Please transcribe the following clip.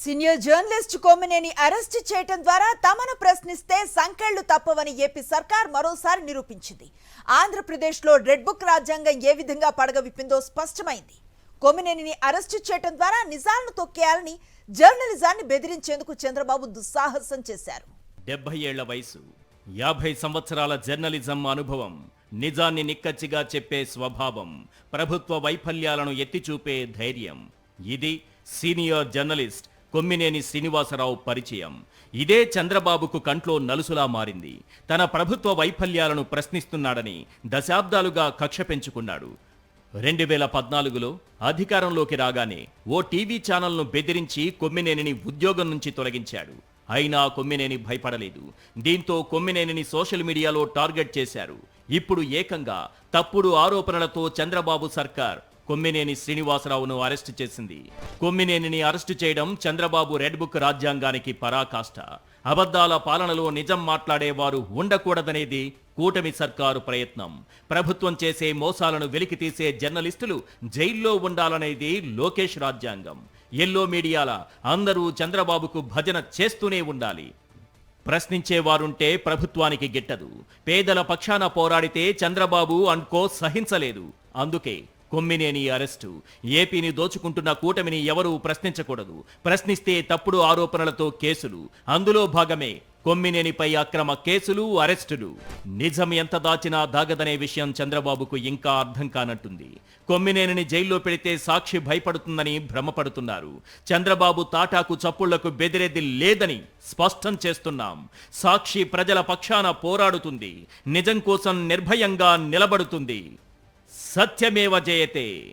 Senior journalist Kommineni arrest చేయడం ద్వారా తమను ప్రశ్నిస్తే సంకెళ్లు తప్పవని ఏపీ సర్కార్ మరోసారి నిరూపించింది. ఆంధ్రప్రదేశ్లో రెడ్ బుక్ రాజ్యాంగం ఏ విధంగా పడగ విప్పిందో స్పష్టమైంది. కొమ్మినేనిని అరెస్ట్ చేయడం ద్వారా నిజాలను తొక్కేయాలని జర్నలిజాన్ని బెదిరించేందుకు చంద్రబాబు దుస్సాహసం చేశారు. 70 ఏళ్ల వయసు, 50 సంవత్సరాల జర్నలిజం అనుభవం, నిజాన్ని నిక్కచ్చిగా చెప్పే స్వభావం, ప్రభుత్వ వైఫల్యాలను ఎత్తిచూపే ధైర్యం. ఇది సీనియర్ జర్నలిస్ట్ కొమ్మినేని శ్రీనివాసరావు పరిచయం. ఇదే చంద్రబాబుకు కంట్లో నలుసులా మారింది. తన ప్రభుత్వ వైఫల్యాలను ప్రశ్నిస్తున్నాడని దశాబ్దాలుగా కక్ష పెంచుకున్నాడు. 2014లో అధికారంలోకి రాగానే ఓ టీవీ ఛానల్ను బెదిరించి కొమ్మినేనిని ఉద్యోగం నుంచి తొలగించాడు. అయినా కొమ్మినేని భయపడలేదు. దీంతో కొమ్మినేనిని సోషల్ మీడియాలో టార్గెట్ చేశారు. ఇప్పుడు ఏకంగా తప్పుడు ఆరోపణలతో చంద్రబాబు సర్కార్ కొమ్మినేని శ్రీనివాసరావును అరెస్టు చేసింది. కొమ్మినేనిని అరెస్టు చేయడం చంద్రబాబు రెడ్ బుక్ రాజ్యాంగానికి పరాకాష్ట. అబద్ధాల పాలనలో నిజం మాట్లాడేవారు ఉండకూడదనేది కూటమి సర్కారు ప్రయత్నం. ప్రభుత్వం చేసే మోసాలను వెలికితీసే జర్నలిస్టులు జైల్లో ఉండాలనేది లోకేష్ రాజ్యాంగం. ఎల్లో మీడియాల అందరూ చంద్రబాబుకు భజన చేస్తూనే ఉండాలి. ప్రశ్నించేవారుంటే ప్రభుత్వానికి గిట్టదు. పేదల పక్షాన పోరాడితే చంద్రబాబు అండ్కో సహించలేదు. అందుకే కొమ్మినేని అరెస్టు. ఏపీని దోచుకుంటున్న కూటమిని ఎవరూ ప్రశ్నించకూడదు. ప్రశ్నిస్తే తప్పుడు ఆరోపణలతో కేసులు. అందులో భాగమే కొమ్మినేనిపై అక్రమ కేసులు, అరెస్టులు. నిజం ఎంత దాచినా దాగదనే విషయం చంద్రబాబుకు ఇంకా అర్థం కానట్టుంది. కొమ్మినేనిని జైల్లో పెడితే సాక్షి భయపడుతుందని భ్రమపడుతున్నారు. చంద్రబాబు తాటాకు చప్పుళ్లకు బెదిరేది లేదని స్పష్టం చేస్తున్నాం. సాక్షి ప్రజల పక్షాన పోరాడుతుంది. నిజం కోసం నిర్భయంగా నిలబడుతుంది. సత్యమేవ జయతే.